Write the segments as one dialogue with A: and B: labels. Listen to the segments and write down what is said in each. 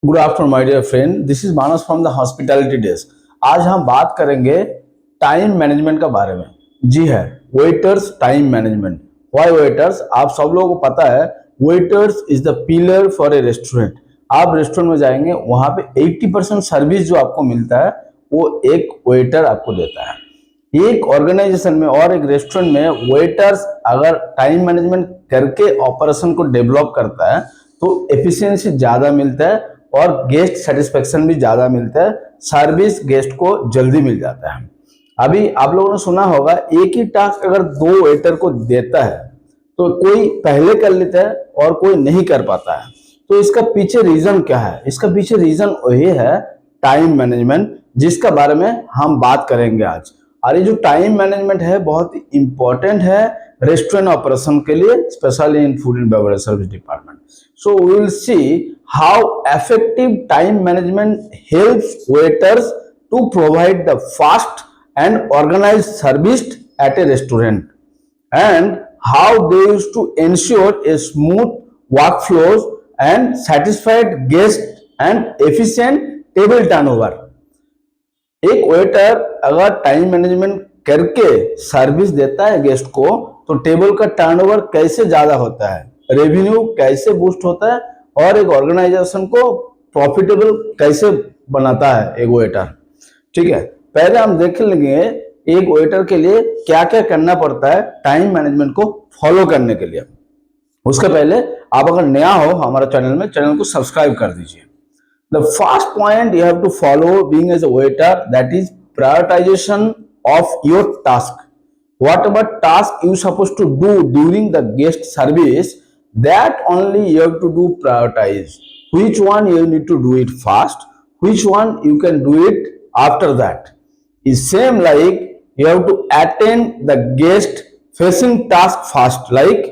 A: Good afternoon my dear friend, this is Manas from the hospitality desk. आज हम बात करेंगे टाइम मैनेजमेंट के बारे में। जी है, waiters time management. Why waiters? आप सब लोगों को पता है waiters is the pillar for a restaurant. आप रेस्टोरेंट में जाएंगे, वहां पे 80% सर्विस जो आपको मिलता है वो एक वेटर आपको देता है। एक ऑर्गेनाइजेशन में और एक रेस्टोरेंट में वेटर्स अगर टाइम मैनेजमेंट करके ऑपरेशन को डेवलप करता है तो एफिशिएंसी ज्यादा मिलता है और गेस्ट सेटिस्फेक्शन भी ज्यादा मिलता है। सर्विस गेस्ट को जल्दी मिल जाता है। अभी आप लोगों ने सुना होगा, एक ही टास्क अगर दो वेटर को देता है तो कोई पहले कर लेता है और कोई नहीं कर पाता है। तो इसका पीछे रीजन क्या है? इसका पीछे रीजन वही है टाइम मैनेजमेंट, जिसका बारे में हम बात करेंगे आज। और ये जो टाइम मैनेजमेंट है बहुत ही इंपॉर्टेंट है रेस्टोरेंट ऑपरेशन के लिए, specially in food and beverage service department. So we will see how effective time management helps waiters to provide the fast and organized service at a restaurant, and how they used to ensure a smooth workflows and satisfied guests and efficient table turnover। एक waiter अगर time management करके service देता है guest को तो table का turnover कैसे ज्यादा होता है, रेवेन्यू कैसे बूस्ट होता है और एक ऑर्गेनाइजेशन को प्रॉफिटेबल कैसे बनाता है एक वेटर। ठीक है, पहले हम देख लेंगे एक वेटर के लिए क्या क्या करना पड़ता है टाइम मैनेजमेंट को फॉलो करने के लिए। उसके पहले आप अगर नया हो हमारा चैनल को सब्सक्राइब कर दीजिए। The first point you have to follow being as a waiter, that is prioritization of your task. Whatever task you supposed to do during the guest service, that only you have to do prioritize. Which one you need to do it fast, which one you can do it after that. Is same like you have to attend the guest facing task fast, like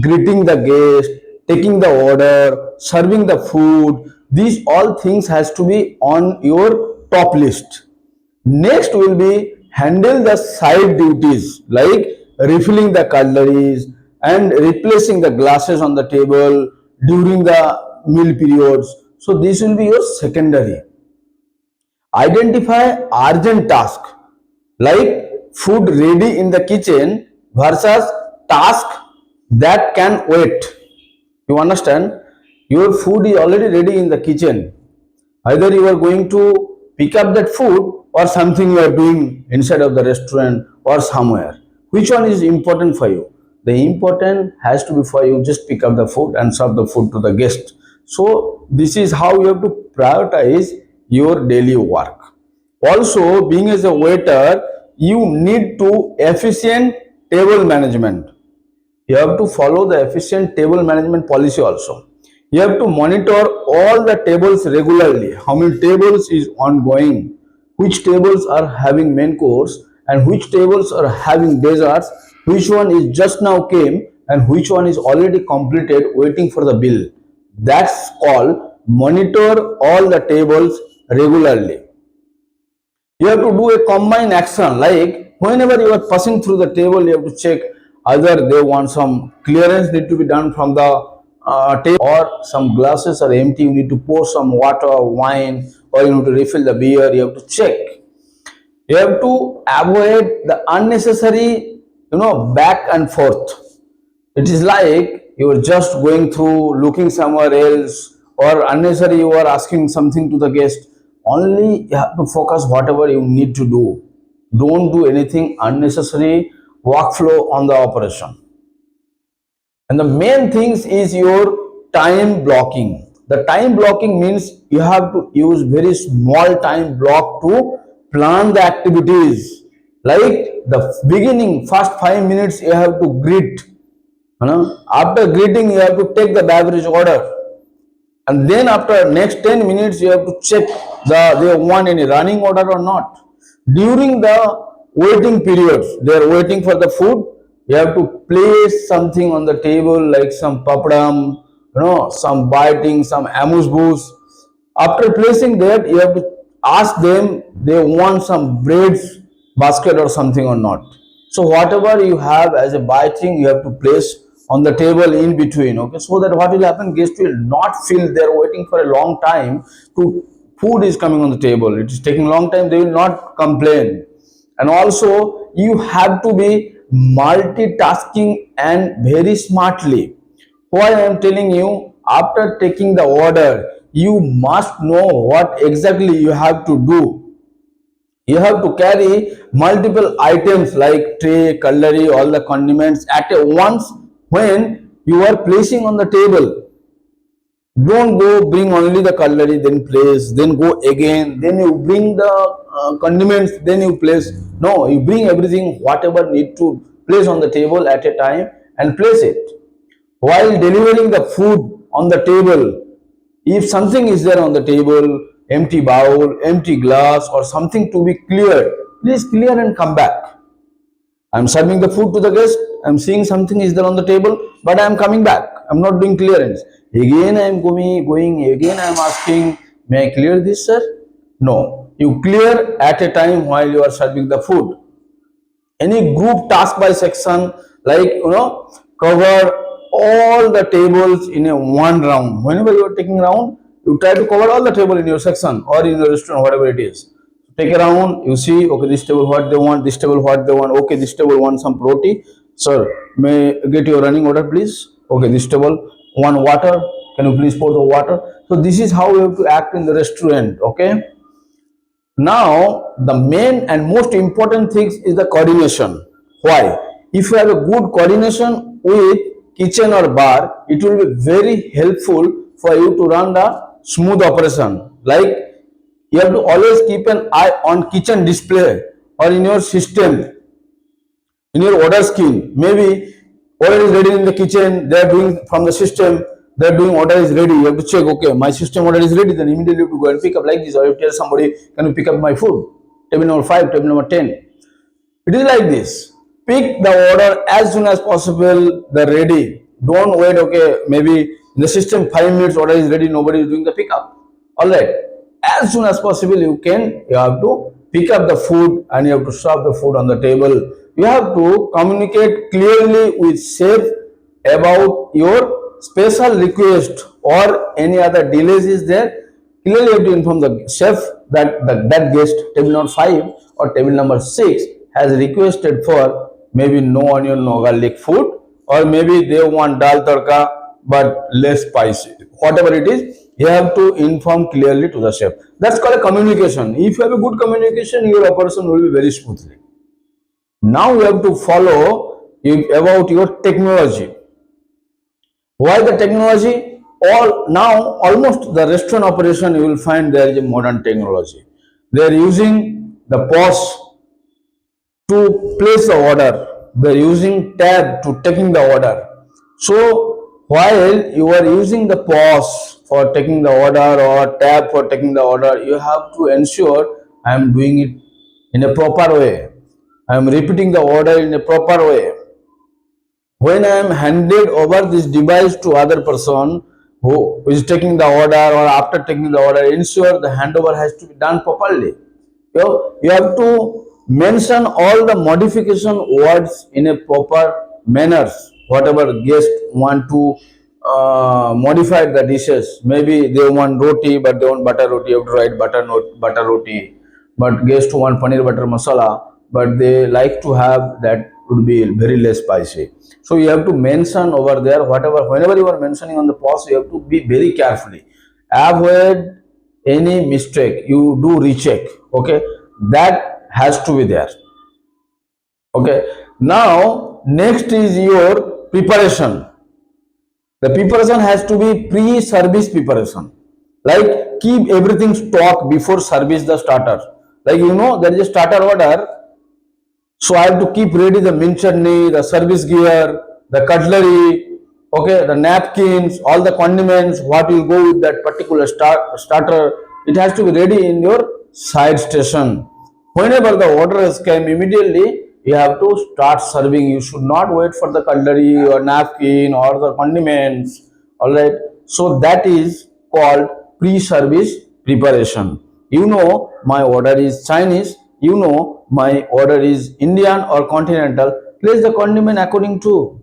A: greeting the guest, taking the order, serving the food. These all things has to be on your top list. Next will be handle the side duties like refilling the cutleries and replacing the glasses on the table during the meal periods. So this will be your secondary. Identify urgent task like food ready in the kitchen versus task that can wait. You understand? Your food is already ready in the kitchen. Either you are going to pick up that food or something you are doing inside of the restaurant or somewhere. Which one is important for you? The important has to be for you just pick up the food and serve the food to the guest. So this is how you have to prioritize your daily work. Also, being as a waiter, you need to efficient table management. You have to follow the efficient table management policy also. You have to monitor all the tables regularly. How many tables is ongoing, which tables are having main course and which tables are having desserts, which one is just now came and which one is already completed waiting for the bill. That's called monitor all the tables regularly. You have to do a combined action, like whenever you are passing through the table you have to check either they want some clearance need to be done from the table, or some glasses are empty, you need to pour some water or wine, or you need to refill the beer. You have to check. You have to avoid the unnecessary back and forth. It is like you are just going through looking somewhere else, or unnecessary you are asking something to the guest. Only you have to focus whatever you need to do. Don't do anything unnecessary workflow on the operation. And the main things is your time blocking. The time blocking means you have to use very small time block to plan the activities. Like the beginning, first 5 minutes you have to greet. After greeting, you have to take the beverage order. And then after next 10 minutes, you have to check they want any running order or not. During the waiting periods, they are waiting for the food. You have to place something on the table like some papadam, some biting, some amuse bouche. After placing that, you have to ask them they want some breads basket or something or not. So whatever you have as a biting, you have to place on the table in between, okay, so that what will happen, guests will not feel they're waiting for a long time to food is coming on the table, it is taking long time, they will not complain. And also you have to be multitasking and very smartly. Why I am telling you, after taking the order, you must know what exactly you have to do. You have to carry multiple items like tray, cutlery, all the condiments at a once when you are placing on the table. Don't go bring only the cutlery, then place, then go again, then you bring the condiments, then you place. No, you bring everything, whatever need to place on the table at a time and place it. While delivering the food on the table, if something is there on the table, empty bowl, empty glass, or something to be cleared, please clear and come back. I'm serving the food to the guest. I'm seeing something is there on the table, but I'm coming back. I'm not doing clearance. Again, I'm going again. I'm asking, may I clear this, sir? No. You clear at a time while you are serving the food. Any group task by section, like cover all the tables in a one round. Whenever you are taking round, you try to cover all the table in your section or in your restaurant, whatever it is. Take a round, you see, okay, this table what they want, this table what they want, okay, this table want some roti, sir, may I get your running order please, okay, this table want water, can you please pour the water. So this is how you have to act in the restaurant, okay. Now, the main and most important thing is the coordination. Why? If you have a good coordination with kitchen or bar, it will be very helpful for you to run the smooth operation. Like you have to always keep an eye on kitchen display or in your system, in your order scheme. Maybe order is ready in the kitchen, they are doing from the system, they are doing order is ready. You have to check, okay, my system order is ready, then immediately you have to go and pick up like this, or you tell somebody, can you pick up my food? Table number 5, table number 10. It is like this. Pick the order as soon as possible, the ready. Don't wait, okay, maybe in the system 5 minutes order is ready, nobody is doing the pickup. Alright. As soon as possible you have to pick up the food and you have to serve the food on the table. You have to communicate clearly with chef about your special request or any other delays is there. Clearly you have to inform the chef that that guest table number 5 or table number 6 has requested for maybe no onion, no garlic food, or maybe they want dal tadka but less spicy. Whatever it is, you have to inform clearly to the chef. That's called a communication. If you have a good communication, your operation will be very smoothly. Now you have to follow about your technology. Why the technology? Now almost the restaurant operation you will find there is a modern technology. They are using the POS to place the order. They are using tab to taking the order. So while you are using the POS for taking the order or tab for taking the order, you have to ensure I am doing it in a proper way. I am repeating the order in a proper way. When I am handed over this device to other person who is taking the order or after taking the order, ensure the handover has to be done properly. You have to mention all the modification words in a proper manner. Whatever guest want to modify the dishes. Maybe they want roti, but they want butter roti. You have to write butter roti. But guest want paneer butter masala, but they like to have that would be very less spicy. So you have to mention over there whenever you are mentioning on the POS, you have to be very carefully. Avoid any mistake. You do recheck. Okay, that has to be there. Okay. Now next is your preparation. The preparation has to be pre-service preparation. Like keep everything stock before service the starter. Like there is a starter order. So I have to keep ready the mint chutney, the service gear, the cutlery, okay, the napkins, all the condiments, what will go with that particular starter. It has to be ready in your side station. Whenever the order has come, immediately you have to start serving. You should not wait for the cutlery or napkin or the condiments. Alright. So that is called pre-service preparation. My order is Chinese. My order is Indian or continental. Place the condiment according to.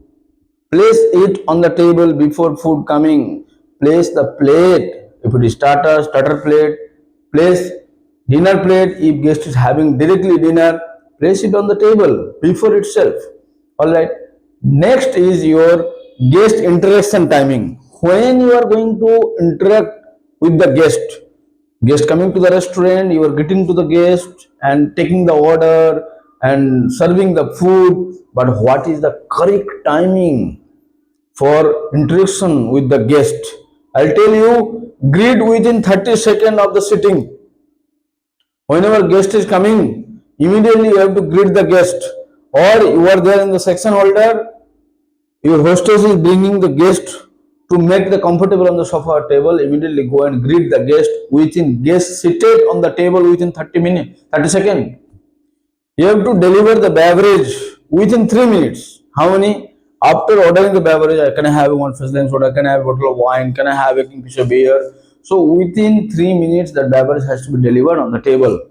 A: Place it on the table before food coming. Place the plate. If it is starter plate. Place dinner plate. If guest is having directly dinner, place it on the table before itself. Alright. Next is your guest interaction timing. When you are going to interact with the guest coming to the restaurant, you are getting to the guest and taking the order and serving the food. But what is the correct timing for interaction with the guest? I'll tell you, greet within 30 seconds of the sitting. Whenever guest is coming, immediately you have to greet the guest. Or you are there in the section holder, your hostess is bringing the guest to make the comfortable on the sofa or table. Immediately go and greet the guest within guest seated on the table within 30 minutes, 30 seconds. You have to deliver the beverage within 3 minutes. How many? After ordering the beverage, can I have one fresh lime soda? Can I have a bottle of wine? Can I have a kingfisher beer? So within 3 minutes, the beverage has to be delivered on the table.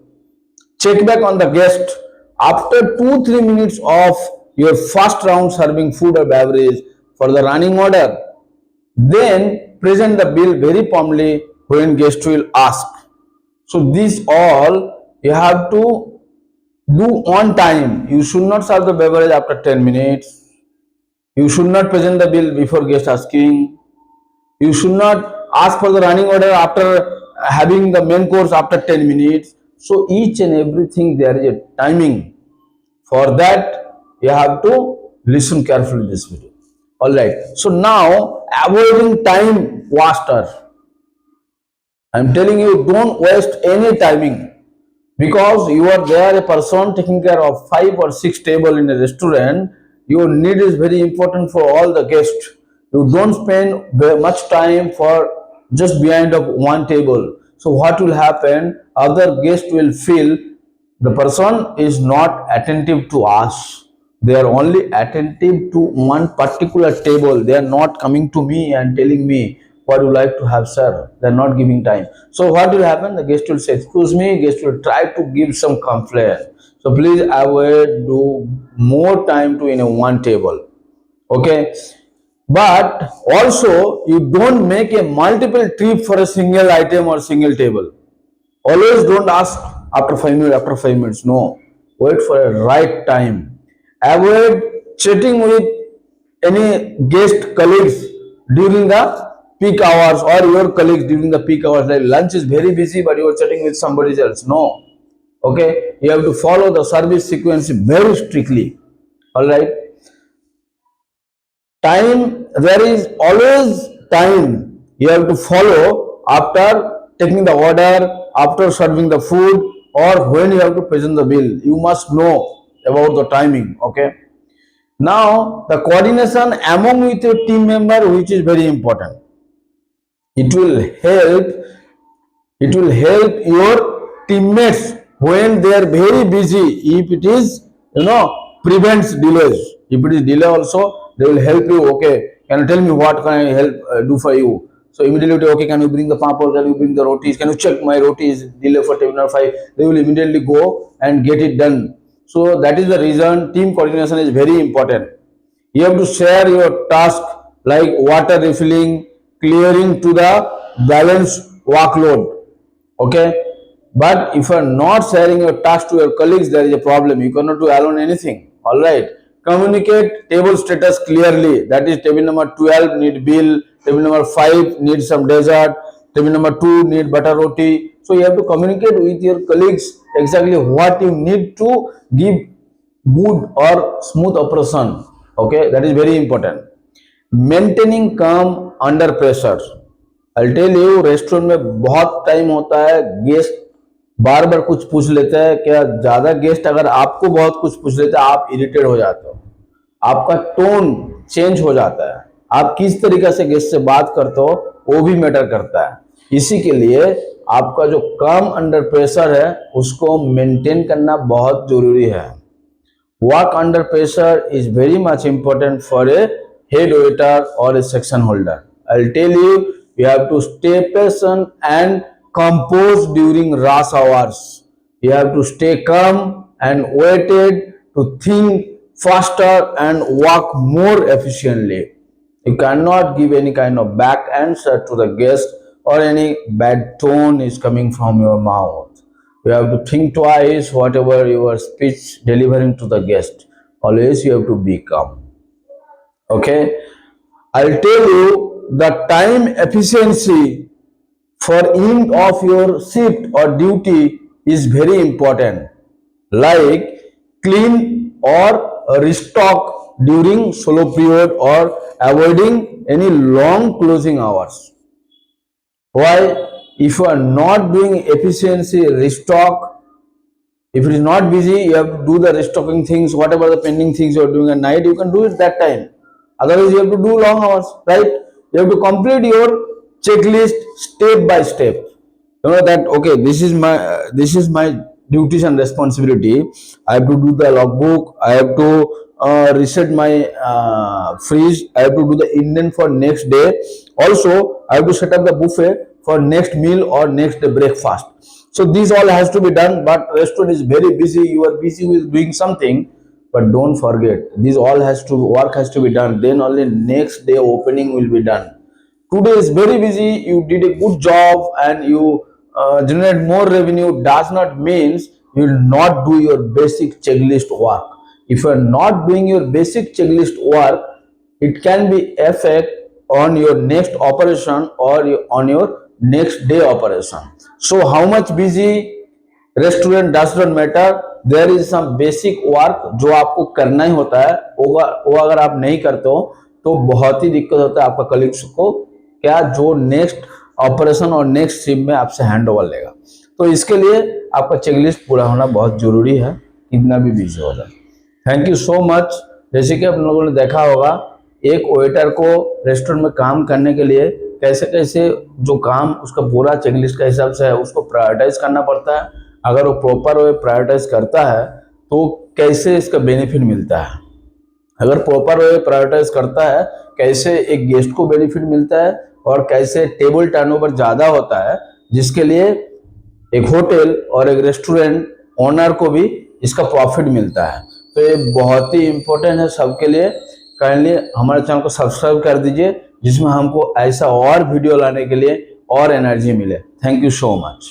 A: Check back on the guest after 2-3 minutes of your first round serving food or beverage for the running order. Then present the bill very promptly when guest will ask. So this all you have to do on time. You should not serve the beverage after 10 minutes. You should not present the bill before guest asking. You should not ask for the running order after having the main course after 10 minutes. So each and everything there is a timing. For that you have to listen carefully this video. Alright. So now avoiding time waster. I am telling you, don't waste any timing. Because you are there a person taking care of 5 or 6 table in a restaurant, your need is very important for all the guests. You don't spend very much time for just behind of one table. So what will happen? Other guests will feel the person is not attentive to us. They are only attentive to one particular table. They are not coming to me and telling me what you like to have, sir. They are not giving time. So what will happen? The guest will say, excuse me. Guest will try to give some complaint. So please avoid do more time to in a one table. Okay. But also you don't make a multiple trip for a single item or single table. Always don't ask after 5 minutes, after 5 minutes. No. Wait for a right time. Avoid chatting with any guest colleagues during the peak hours or your colleagues during the peak hours. Like lunch is very busy, but you are chatting with somebody else. No. Okay. You have to follow the service sequence very strictly. Alright. Time, there is always time you have to follow after taking the order, after serving the food, or when you have to present the bill. You must know about the timing. Okay. Now the coordination among with your team member, which is very important. It will help your teammates when they are very busy. If it is, prevents delays. If it is delay also, they will help you. Okay, can you tell me what can I help do for you? So immediately, okay, can you bring the papad? Can you bring the rotis? Can you check my rotis delay for terminal 5? They will immediately go and get it done. So that is the reason team coordination is very important. You have to share your task like water refilling, clearing to the balance workload. Okay. But if you are not sharing your task to your colleagues, there is a problem. You cannot do alone anything. All right. Communicate table status clearly. That is table number 12 need bill, table number 5 need some dessert, table number 2 need butter roti. So you have to communicate with your colleagues exactly what you need to give good or smooth operation. Okay, that is very important. Maintaining calm under pressure. I'll tell you, restaurant में बहुत time होता है, guest बार बार कुछ पूछ लेते हैं. क्या ज्यादा गेस्ट अगर आपको बहुत कुछ पूछ लेते हैं, आप इरिटेट हो जाते हो, आपका टोन चेंज हो जाता है, आप किस तरीके से गेस्ट से बात करते हो वो भी मैटर करता है. इसी के लिए आपका जो काम अंडर प्रेशर है उसको मेंटेन करना बहुत जरूरी है. Work under pressure is very much important for a head waiter or a section holder. I'll tell you, you have to stay patient and composed during rush hours. You have to stay calm and waited to think faster and work more efficiently. You cannot give any kind of back answer to the guest or any bad tone is coming from your mouth. You have to think twice whatever your speech delivering to the guest. Always you have to be calm. Okay, I'll tell you the time efficiency for end of your shift or duty is very important, like clean or restock during slow period or avoiding any long closing hours. Why? If you are not doing efficiency restock, if it is not busy, you have to do the restocking things, whatever the pending things you are doing at night, you can do it that time. Otherwise, you have to do long hours, right? You have to complete your checklist step by step. You know that okay, this is my duties and responsibility. I have to do the logbook. I have to reset my fridge. I have to do the indent for next day. Also, I have to set up the buffet for next meal or next breakfast. So this all has to be done, but restaurant is very busy. You are busy with doing something, but don't forget this all has to work has to be done. Then only next day opening will be done. Today is very busy. You did a good job and you generate more revenue. Does not means you will not do your basic checklist work. If you are not doing your basic checklist work, it can be effect on your next operation or on your next day operation. So how much busy restaurant does not matter, there is some basic work जो आपको करना ही होता है, वो अगर आप नहीं करते हो तो बहुत ही दिक्कत होता है आपका कलीग्स को, क्या जो नेक्स्ट ऑपरेशन और नेक्स्ट शिफ्ट में आपसे हैंड ओवर लेगा। तो इसके लिए आपका चेकलिस्ट पूरा होना बहुत जरूरी है, कितना भी बिजी हो जाए। Thank you so much. जैसे कि आप लोगों ने देखा होगा एक वेटर को रेस्टोरेंट में काम करने के लिए कैसे कैसे जो काम उसका पूरा चेकलिस्ट के हिसाब से है उसको प्रायोरिटाइज करना पड़ता है। अगर वो प्रॉपर वे प्रायोरिटाइज करता है तो कैसे इसका बेनिफिट मिलता है, अगर प्रॉपर वे प्रायोरिटाइज करता है कैसे एक गेस्ट को बेनिफिट मिलता है और कैसे टेबल टर्नओवर ज़्यादा होता है, जिसके लिए एक होटल और एक रेस्टोरेंट ओनर को भी इसका प्रॉफिट मिलता है। तो ये बहुत ही इम्पोर्टेंट है सबके लिए। काइंडली हमारे चैनल को सब्सक्राइब कर दीजिए जिसमें हमको ऐसा और वीडियो लाने के लिए और एनर्जी मिले। Thank you so much.